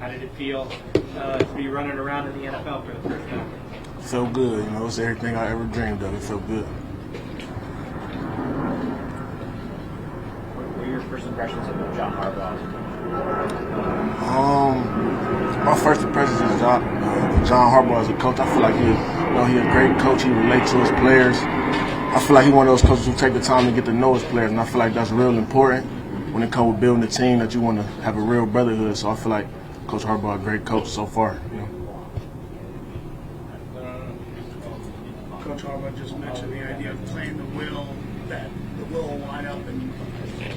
How did it feel to be running around in the NFL for the first time? It felt good. You know, it's everything I ever dreamed of. It felt good. What were your first impressions of John Harbaugh? My first impressions of John Harbaugh as a coach, I feel like he's a great coach. He relates to his players. I feel like he's one of those coaches who take the time to get to know his players, and I feel like that's real important when it comes with building a team, that you want to have a real brotherhood. So I feel like Coach Harbaugh, a great coach so far. You know. Coach Harbaugh just mentioned the idea of playing the will, that the will will line up in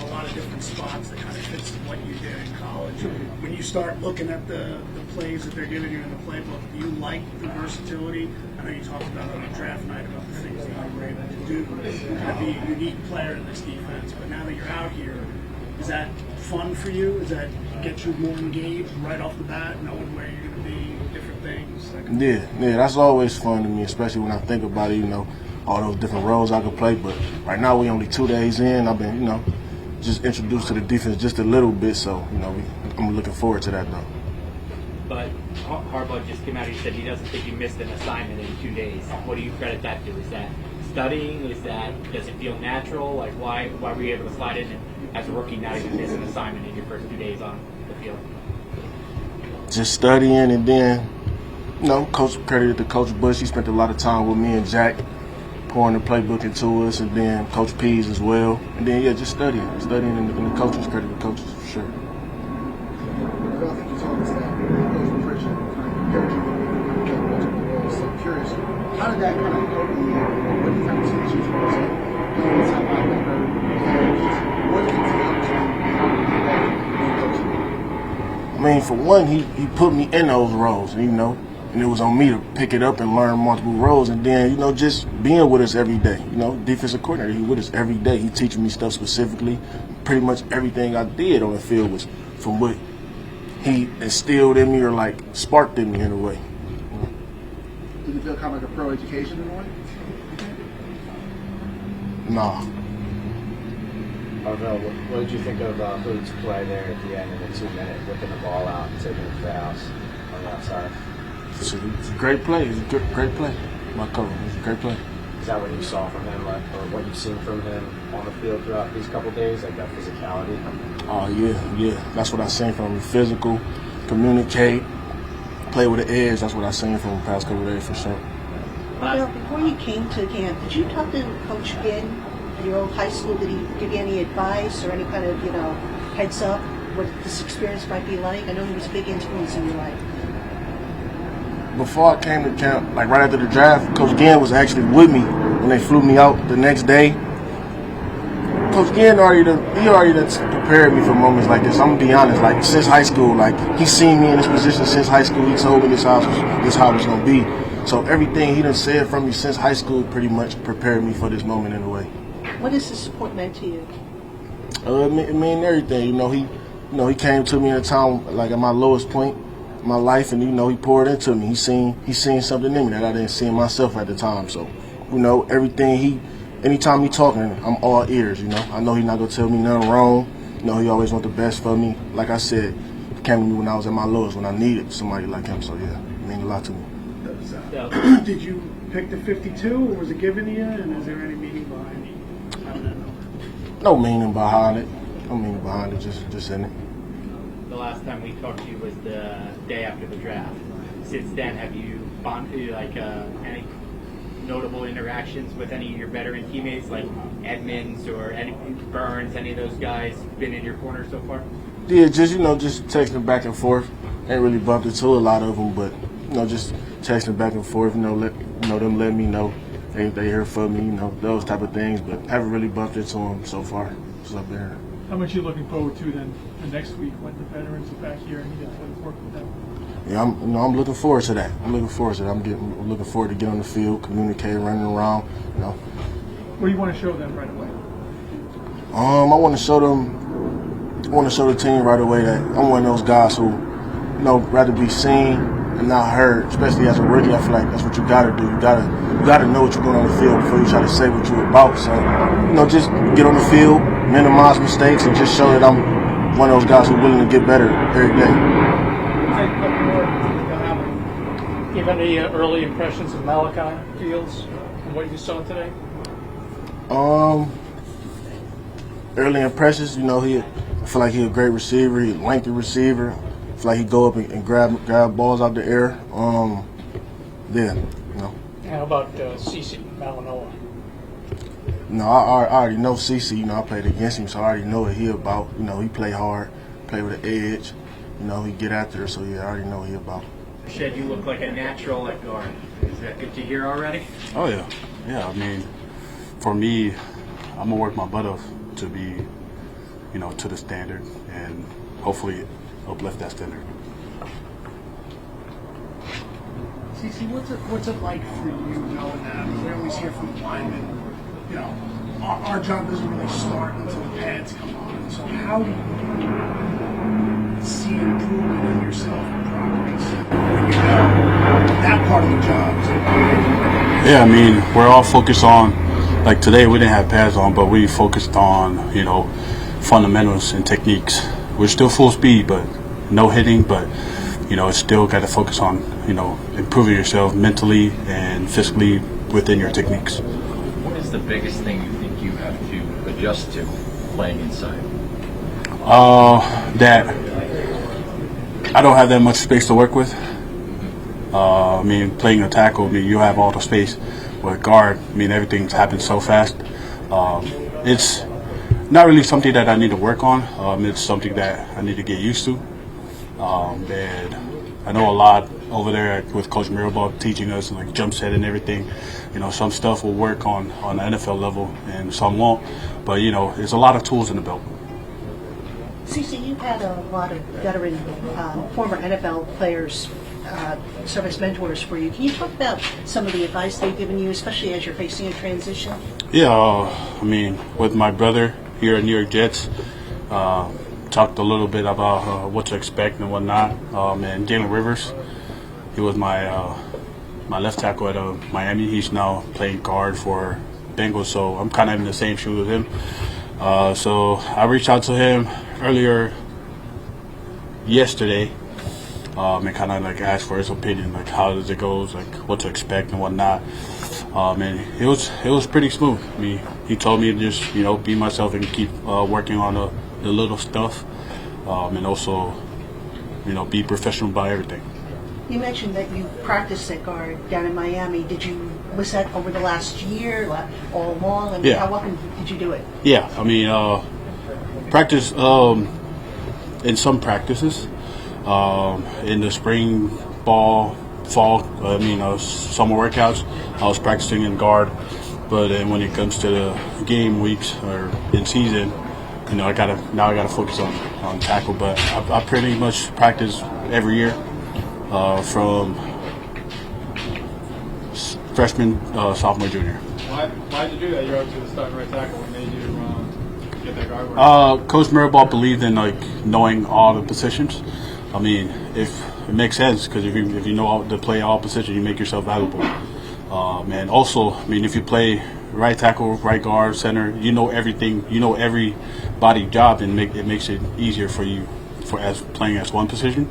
a lot of different spots that kind of fits what you did in college. When you start looking at the plays that they're giving you in the playbook, do you like the versatility? I know you talked about on the draft night about the things that you were able to do, kind of be a unique player in this defense, but now that you're out here, is that fun for you? Does that get you more engaged right off the bat, knowing where you're going to be, different things? Yeah, that's always fun to me, especially when I think about it, you know, all those different roles I could play. But right now we only 2 days in. I've been, you know, just introduced to the defense just a little bit, so, you know, I'm looking forward to that, though. But Harbaugh just came out, he said he doesn't think you missed an assignment in 2 days. What do you credit that to? Is that studying? Does it feel natural? Like, why were you able to slide in and, as a rookie, not even miss an assignment in your first 2 days on the field? Just studying, and then, you know, credited to Coach Bush. He spent a lot of time with me and Jack, pouring the playbook into us, and then Coach Pease as well. And then, yeah, just studying and the coaches, credit the coaches for sure. I think you told us that Coach Pritchard kind of compared you to multiple roles. So I'm curious, how did that kind of help you? What kind of situations were you in? Inside linebacker, what did you tell you? I mean, for one, he put me in those roles, you know, and it was on me to pick it up and learn multiple roles. And then, you know, just being with us every day, you know, defensive coordinator, he with us every day. He teaching me stuff specifically. Pretty much everything I did on the field was from what he instilled in me or like sparked in me in a way. Did it feel kind of like a pro education in a way? Nah. Arvell, what did you think of Hood's play there at the end in the 2 minute, whipping the ball out and taking it to the house on the outside? It's a great play. It's a great play. My cover. It's a great play. Is that what you saw from him, or what you've seen from him on the field throughout these couple days, like that physicality? Oh, yeah. That's what I seen from him. Physical, communicate, play with the edge. That's what I seen from him past couple days for sure. Well, before you came to camp, did you talk to Coach Ginn at your old high school? Did he give you any advice or any kind of, you know, heads up what this experience might be like? I know he was a big influence in your life. Before I came to camp, like right after the draft, Coach Ginn was actually with me when they flew me out the next day. Coach Ginn already prepared me for moments like this. I'm gonna be honest, like since high school, like he's seen me in this position since high school. He told me this how it was gonna be. So everything he done said from me since high school pretty much prepared me for this moment in a way. What has this support meant to you? It mean everything. He came to me at a time like at my lowest point in my life, and he poured into me. He seen something in me that I didn't see in myself at the time. So, anytime he talking, I'm all ears. I know he's not gonna tell me nothing wrong. He always want the best for me. Like I said, he came to me when I was at my lowest, when I needed somebody like him. So yeah, it means a lot to me. Did you pick the 52, or was it given to you? And is there any meaning behind having that number? No meaning behind it. No meaning behind it. Just in it. The last time we talked to you was the day after the draft. Since then, have you bonded any notable interactions with any of your veteran teammates, like Edmonds or Burns? Any of those guys been in your corner so far? Yeah, just texting back and forth. Ain't really bumped into a lot of them, but just texting back and forth. Them letting me know they here for me. Those type of things, but haven't really bumped into them so far since I've been here. How much are you looking forward to then the next week when the veterans are back here and you get to work with them? Yeah, I'm looking forward to that. I'm looking forward to get on the field, communicate, running around. What do you want to show them right away? I want to show the team right away that I'm one of those guys who, rather be seen and not heard. Especially as a rookie, I feel like that's what you gotta do. You gotta know what you're going on the field before you try to say what you're about. So, just get on the field, minimize mistakes, and just show that I'm one of those guys who's willing to get better every day. got any early impressions of Malachi Fields and what you saw today? Early impressions, I feel like he's a great receiver. He's a lengthy receiver. I feel like he go up and grab balls out the air. How about CC Malinois? I already know CC. I played against him, so I already know what he about. He play hard, play with an edge. He get after it, so yeah, I already know what he about. Shed, you look like a natural at guard. Is that good to hear already? Oh yeah, yeah. I mean, for me, I'm gonna work my butt off to be, to the standard, and hopefully uplift that standard. CC, what's it like for you knowing that? We always hear from linemen, our job doesn't really start until the pads come on. So how do you see improvement in yourself and progress when you know that part of the job is important? Yeah, I mean, we're all focused on, like today we didn't have pads on, but we focused on, fundamentals and techniques. We're still full speed, but no hitting, but, it's still got to focus on, improving yourself mentally and physically within your techniques. What is the biggest thing you think you have to adjust to playing inside? That I don't have that much space to work with. Playing a tackle, you have all the space. With guard, everything's happened so fast. It's not really something that I need to work on. It's something that I need to get used to. And I know a lot over there with Coach Harbaugh teaching us like jump set and everything. Some stuff will work on the NFL level and some won't. But there's a lot of tools in the belt. CC, you've had a lot of veteran, former NFL players serve as mentors for you. Can you talk about some of the advice they've given you, especially as you're facing a transition? Yeah, with my brother here at New York Jets, talked a little bit about what to expect and whatnot. And Jalen Rivers, he was my left tackle at Miami. He's now playing guard for Bengals, so I'm kind of in the same shoe with him. So I reached out to him earlier yesterday and kind of like asked for his opinion, like how does it go, like what to expect and whatnot. And it was pretty smooth. He told me to just be myself and keep working on the little stuff, and also be professional about everything. You mentioned that you practiced at guard down in Miami. Was that over the last year, all along? Yeah. How often did you do it? Yeah, practice in some practices, in the spring, fall, summer workouts, I was practicing in guard. But then when it comes to the game weeks or in season, I gotta focus on tackle. But I pretty much practice every year, from freshman, sophomore, junior. Why did you do that? You're up to the starting right tackle. What made you get that guard work? Coach Harbaugh believed in knowing all the positions. If it makes sense, because if you know how to play all positions, you make yourself valuable. And also, if you play right tackle, right guard, center, you know everything. You know every body job, and it makes it easier for you as playing as one position.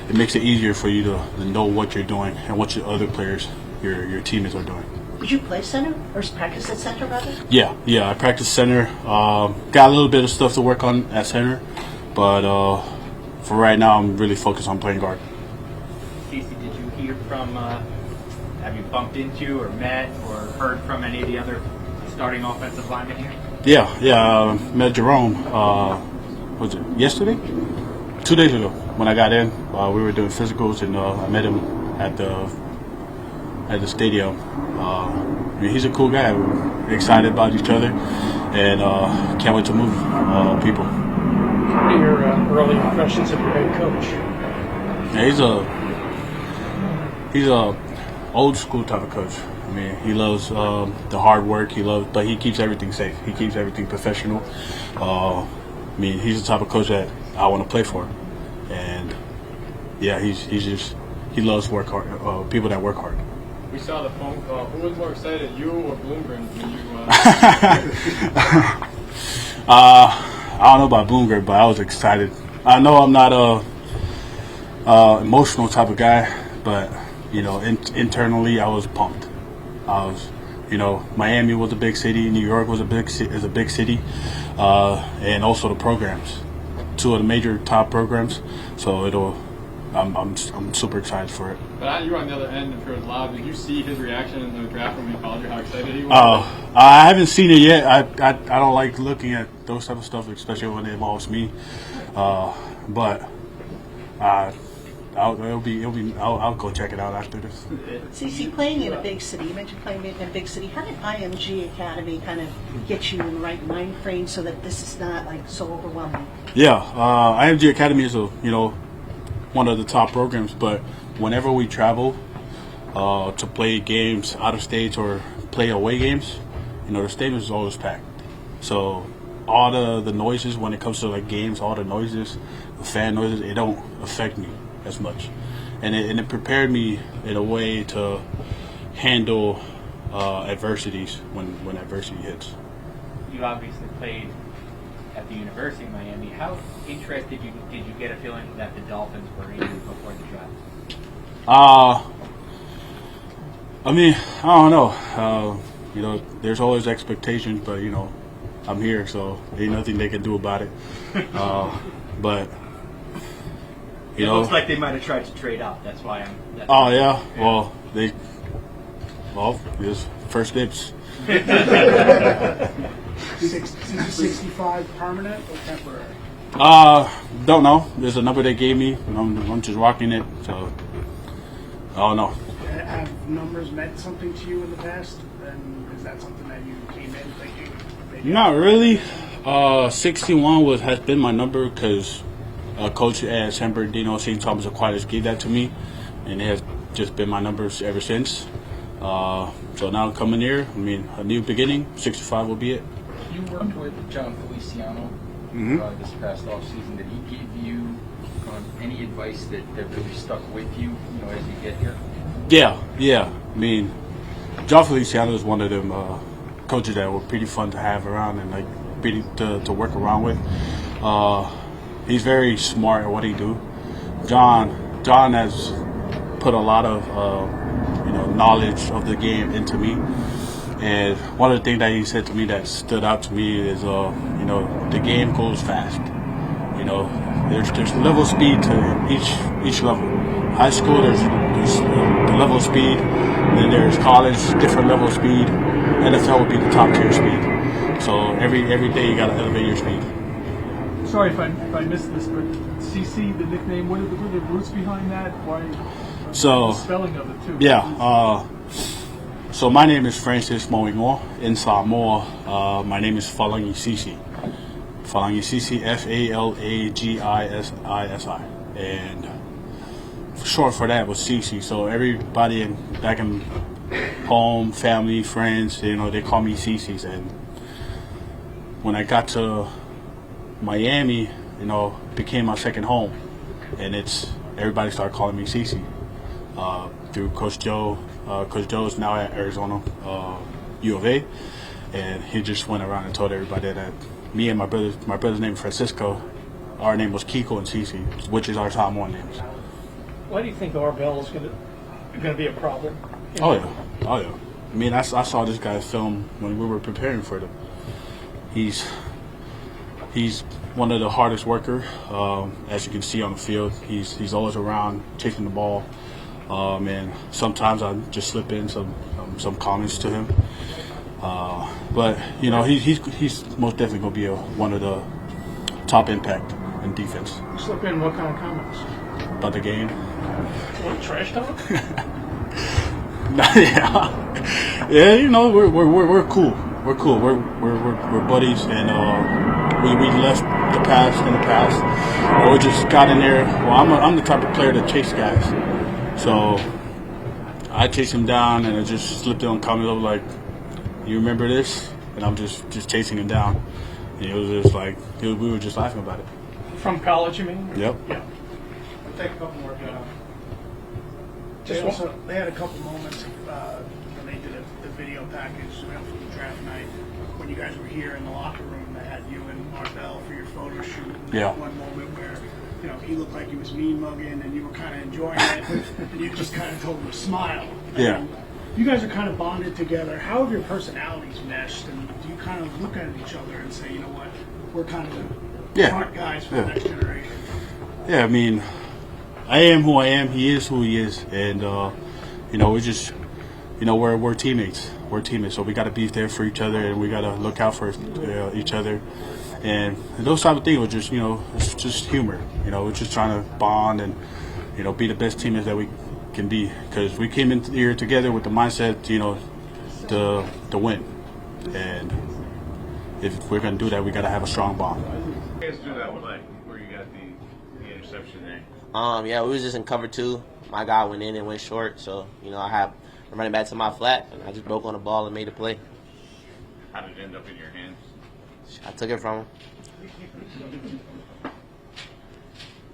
It makes it easier for you to know what you're doing and what your other players, your teammates are doing. Did you play center or practice at center, rather? Yeah. I practiced center. Got a little bit of stuff to work on at center, but for right now, I'm really focused on playing guard. Casey, did you hear from? Have you bumped into or met or heard from any of the other starting offensive linemen here? Yeah. Met Jerome. Was it yesterday? 2 days ago when I got in. We were doing physicals, and I met him at the stadium. He's a cool guy. We're excited about each other, and can't wait to move people. What are your early impressions of your head coach? Yeah, he's a old school type of coach. He loves the hard work. But he keeps everything safe. He keeps everything professional. He's the type of coach that I want to play for, and yeah, he loves work hard. People that work hard. We saw the phone call. Who was more excited, you or Bloomgren? When you, I don't know about Bloomgren, but I was excited. I know I'm not a emotional type of guy, but internally I was pumped. I was, Miami was a big city, New York was a big city, and also the programs, 2 of the major top programs. So I'm super excited for it. But you were on the other end. If it was live, did you see his reaction in the draft when we called you? How excited he was? I haven't seen it yet. I don't like looking at those type of stuff, especially when it involves me. But I'll go check it out after this. CC, playing in a big city, you mentioned playing in a big city. How did IMG Academy kind of get you in the right mind frame so that this is not like so overwhelming? Yeah, IMG Academy is one of the top programs, but whenever we travel to play games out of state or play away games, the stadium is always packed. So all the noises when it comes to like games, all the noises, the fan noises, it don't affect me as much, and it prepared me in a way to handle adversities when adversity hits. You obviously played at the University of Miami. How interested did you get a feeling that the Dolphins were in you before the draft? I mean, I don't know. There's always expectations, but I'm here, so ain't nothing they can do about it. But it looks like they might have tried to trade up. That's why I'm. Oh yeah. Well, it's first dibs. 65 permanent or temporary? Don't know. There's a number they gave me, and I'm just rocking it. So I don't know. Have numbers meant something to you in the past? And is that something that you came in thinking? Not really. 61 has been my number because Coach at San Bernardino, St. Thomas Aquinas gave that to me, and it has just been my numbers ever since. So now coming here, a new beginning. 65 will be it. You worked with John Feliciano this past offseason. Did he give you any advice that really stuck with you, as you get here? Yeah. John Feliciano is one of them coaches that were pretty fun to have around and like pretty to work around with. He's very smart at what he do. John has put a lot of knowledge of the game into me, and one of the things that he said to me that stood out to me is the game goes fast. There's level speed to each level. High school there's the level of speed, and then there's college different level of speed. NFL would be the top tier speed. So every day you gotta elevate your speed. Sorry if I missed this, but CC, the nickname, what are the roots behind that? Why? So the spelling of it too. Yeah. So my name is Francis Mauigoa. In Samoa, my name is Falangi Sisi. Falangi Sisi, Falagisi, and short for that was Sisi. So everybody back in home, family, friends, they call me Sisi's. And when I got to Miami, became my second home, and everybody started calling me Sisi. Through Coach Joe. Coach Joe is now at Arizona U of A, and he just went around and told everybody that me and my brother's name is Francisco, our name was Kiko and Sisi, which is our Samoan names. Why do you think Arvell is going to be a problem? Oh yeah. I saw this guy film when we were preparing for them. He's one of the hardest worker, as you can see on the field. He's always around chasing the ball. And sometimes I just slip in some comments to him. But he's most definitely gonna be one of the top impact in defense. Slip in what kind of comments? About the game. What, trash talk? Yeah. We're cool. We're cool. We're buddies, and we left the past in the past. We just got in there. Well, I'm the type of player to chase guys. So I chased him down, and I just slipped in on comments of like, "You remember this?" And I'm just chasing him down. And it was just like we were just laughing about it. From college, you mean? Yep. Yeah. I'll take a couple more. They had a couple moments when they did the video package from the draft night when you guys were here in the locker room. They had you and Arvell for your photo shoot. And Yeah. One moment where he looked like he was mean mugging, and you were kind of enjoying it, and you just kind of told him to smile. Yeah. You guys are kind of bonded together. How have your personalities meshed, and do you kind of look at each other and say, you know what, we're kind of the smart guys for the next generation? Yeah, I mean, I am who I am. He is who he is, and we're just, we're teammates. We're teammates, so we got to be there for each other, and we got to look out for each other. And those type of things were just, it's just humor. We're just trying to bond and, be the best teammates that we can be, because we came in here together with the mindset, to win. And if we're going to do that, we got to have a strong bond. You guys do that play where you got the interception there? Yeah, we was just in cover 2. My guy went in and went short, so I have running back to my flat, and I just broke on the ball and made a play. How did it end up in your hands? I took it from him.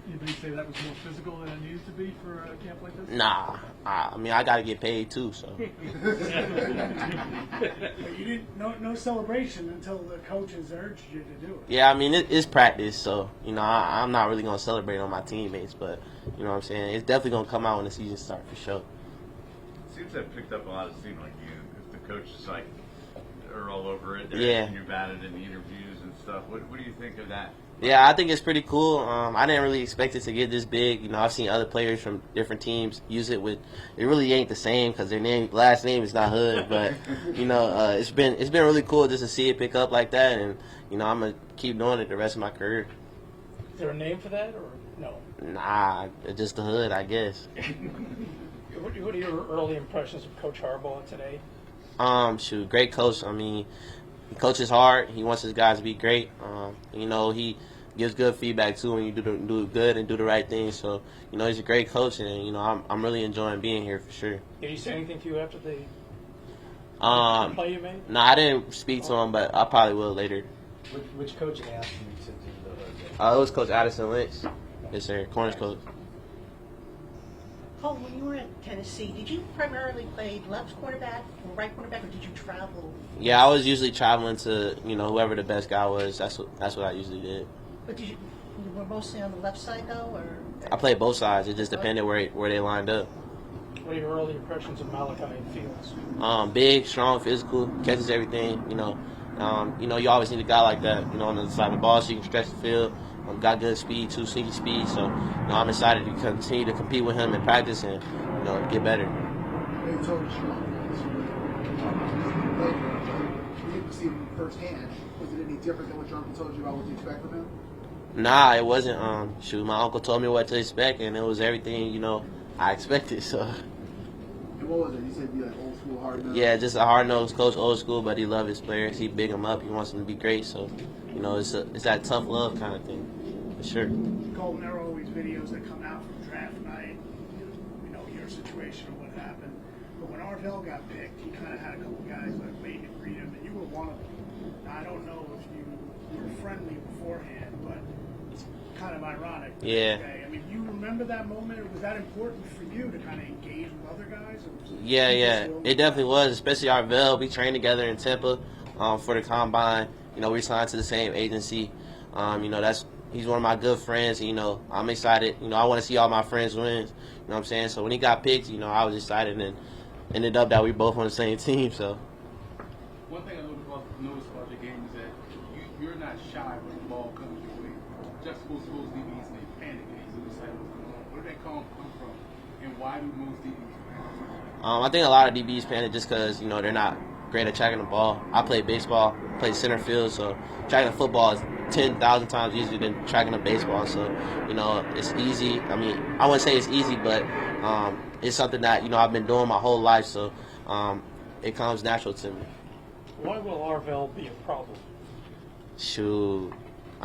Anybody say that was more physical than it needed to be for a camp like this? Nah, I got to get paid too, so. But you didn't no celebration until the coaches urged you to do it. Yeah, it's practice, so I'm not really gonna celebrate on my teammates, but you know what I'm saying. It's definitely gonna come out when the season starts for sure. Seems to have picked up a lot of steam like you. If the coach is like, are all over it, they're Yeah. asking you about it in the interviews and stuff. What do you think of that? Yeah, I think it's pretty cool. I didn't really expect it to get this big. I've seen other players from different teams use it with. It really ain't the same because their last name is not Hood. But it's been really cool just to see it pick up like that, and I'm gonna keep doing it the rest of my career. Is there a name for that or no? Nah, just the Hood, I guess. What are your early impressions of Coach Harbaugh today? Great coach. He coaches hard. He wants his guys to be great. He gives good feedback too when you do good and do the right thing. So, he's a great coach, and I'm really enjoying being here for sure. Did he say anything to you after the play you made? No, I didn't speak to him, but I probably will later. Which coach asked you to do the Hood? It was Coach Addison Lynch. Yes, sir. Corners coach. Colton, when you were at Tennessee, did you primarily play left quarterback or right quarterback, or did you travel? Yeah, I was usually traveling to whoever the best guy was. That's what I usually did. But you were mostly on the left side though, or? I played both sides. It just depended where they lined up. What are your early impressions of Malachi Fields? Big, strong, physical, catches everything. You always need a guy like that. On the side of the ball, so you can stretch the field. Got good speed, too, sneaky speed. So I'm excited to continue to compete with him in practice and get better. They told you you didn't see him firsthand. Was it any different than what your uncle told you about what to expect from him? Nah, it wasn't. My uncle told me what to expect, and it was everything I expected. So. And what was it? You said be like old school, hard nosed. Yeah, just a hard-nosed coach, old school, but he loves his players. He big them up. He wants them to be great. So, it's that tough love kind of thing, for sure. Colton, there are always videos that come out from draft night, your situation or what happened. But when Arvell got picked, he kind of had a couple guys that wait and read him, and you were one of them. Now, I don't know if you were friendly beforehand, but it's kind of ironic. Yeah. Okay? You remember that moment? Or was that important for you to kind of engage with other guys? Or was Yeah. It definitely was, especially Arvell. We trained together in Tampa for the combine. We signed to the same agency. He's one of my good friends. I'm excited. I want to see all my friends win. You know what I'm saying? So when he got picked, I was excited, and ended up that we both on the same team. So. One thing I noticed about your game is that you're not shy when the ball comes your way. Just supposed DBs they panic and they lose sight of what's going on. Where did that come from, and why do most DBs panic? I think a lot of DBs panic just because they're not great at tracking the ball. I play baseball, play center field, so tracking the football is 10,000 times easier than tracking a baseball. So it's easy. I wouldn't say it's easy, but it's something that I've been doing my whole life, so it comes natural to me. Why will Arvell be a problem? Shoot.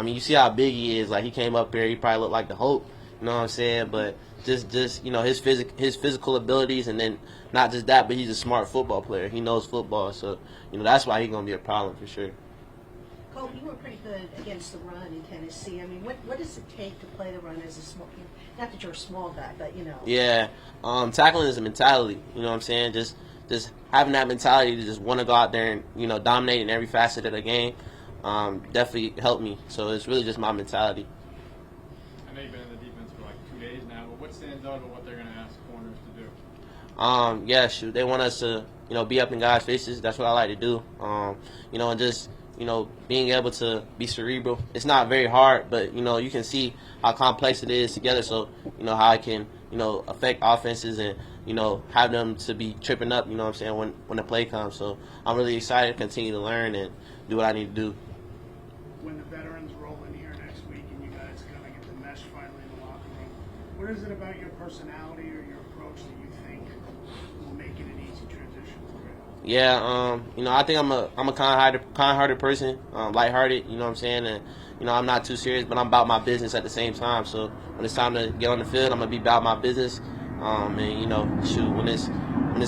You see how big he is. Like, he came up here, he probably looked like the Hulk. You know what I'm saying? But just his physical abilities, and then not just that, but he's a smart football player. He knows football, so that's why he's gonna be a problem for sure. Cole, you were pretty good against the run in Tennessee. What does it take to play the run as a small? Not that you're a small guy, but Yeah, tackling is a mentality. You know what I'm saying? Just having that mentality to just want to go out there and dominate in every facet of the game definitely helped me. So it's really just my mentality. I know you've been in the dug of what they're going to ask corners to do? Yeah, shoot, they want us to, be up in guys' faces. That's what I like to do. And just, being able to be cerebral. It's not very hard, but, you can see how complex it is together. So, how I can, affect offenses and, have them to be tripping up, you know what I'm saying, when the play comes. So I'm really excited to continue to learn and do what I need to do. When the veterans roll in here next week and you guys kind of get to mesh finally in the locker room, what is it about your personality or your approach that you think will make it an easy transition for you? Yeah, I think I'm a kind-hearted person, lighthearted, you know what I'm saying, and I'm not too serious, but I'm about my business at the same time. So when it's time to get on the field, I'm gonna be about my business, and shoot, when it's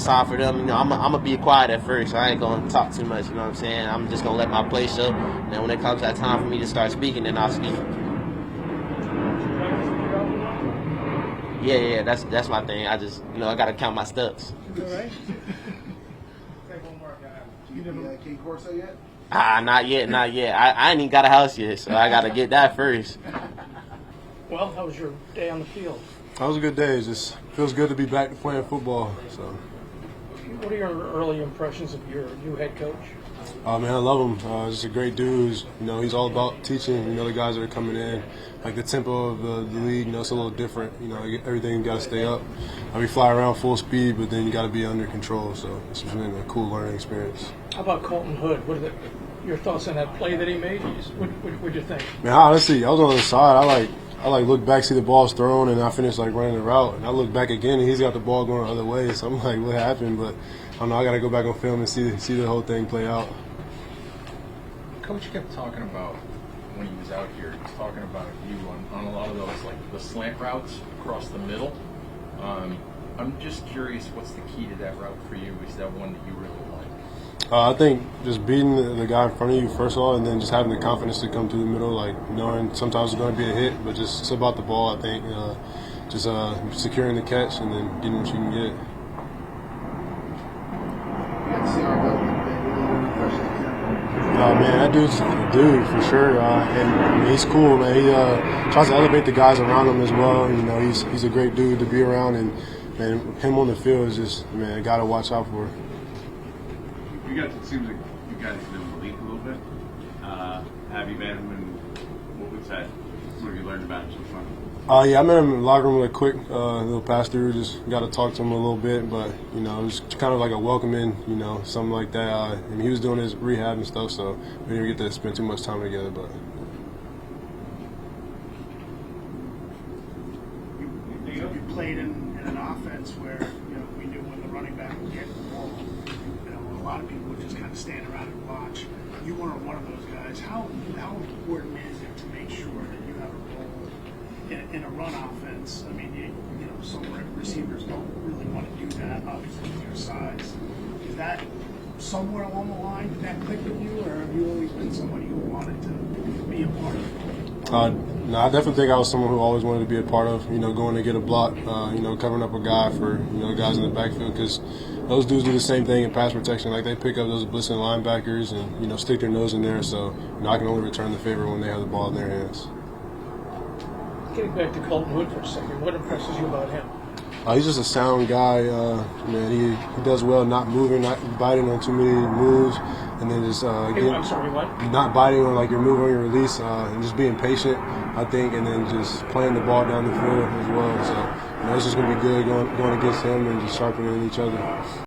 time for them, I'm gonna be quiet at first. So I ain't gonna talk too much, you know what I'm saying. I'm just gonna let my play show, and when it comes that time for me to start speaking, then I'll speak. Yeah, that's my thing. I just, I gotta count my steps. All right. Do you have a King Corso yet? Not yet. I ain't even got a house yet, so I gotta get that first. Well, how was your day on the field? That was a good day. It just feels good to be back to playing football. So, What are your early impressions of your new head coach? man, I love him. He's a great dude. He's all about teaching. The guys that are coming in, like the tempo of the league. It's a little different. Everything got to stay up. We fly around full speed, but then you got to be under control. So it's been a cool learning experience. How about Colton Hood? What are your thoughts on that play that he made? What did you think? Man, honestly, I was on the side. I look back, see the ball's thrown, and I finish running the route. And I look back again, and he's got the ball going the other way. So I'm like, what happened? But I don't know. I got to go back on film and see the whole thing play out. Coach kept talking about, when he was out here, he was talking about you on a lot of those, the slant routes across the middle. I'm just curious, what's the key to that route for you? Is that one that you really like? I think just beating the guy in front of you, first of all, and then just having the confidence to come through the middle, knowing sometimes it's going to be a hit, but just it's about the ball, I think. Just securing the catch and then getting what you can get. Man, that dude's a dude for sure, and he's cool, man. He tries to elevate the guys around him as well. He's a great dude to be around, and him on the field is just, man, a guy to watch out for. It seems like you guys know the league a little bit. Have you met him, and what have you learned about him so far? Yeah, I met him in the locker room with a quick little pass through. Just got to talk to him a little bit, but it was kind of like a welcoming, something like that. And he was doing his rehab and stuff, so we didn't get to spend too much time together. But you played in an offense where we knew when the running back would get the ball, a lot of people would just kind of stand around and watch. You weren't one of those guys. How important is it to make sure that you have a role in a run offense? I mean, some receivers don't really want to do that, obviously, with your size. Is that somewhere along the line, did that click with you, or have you always been somebody who wanted to be a part of it? No, I definitely think I was someone who always wanted to be a part of, going to get a block, covering up a guy for, guys in the backfield, because those dudes do the same thing in pass protection. They pick up those blitzing linebackers and, stick their nose in there. So, I can only return the favor when they have the ball in their hands. Getting back to Colton Hood for a second, what impresses you about him? He's just a sound guy. Man, he does well not moving, not biting on too many moves, and then just I'm sorry, what? Not biting on your move or your release, and just being patient, I think, and then just playing the ball down the field as well. So it's just going to be good going against him and just sharpening each other.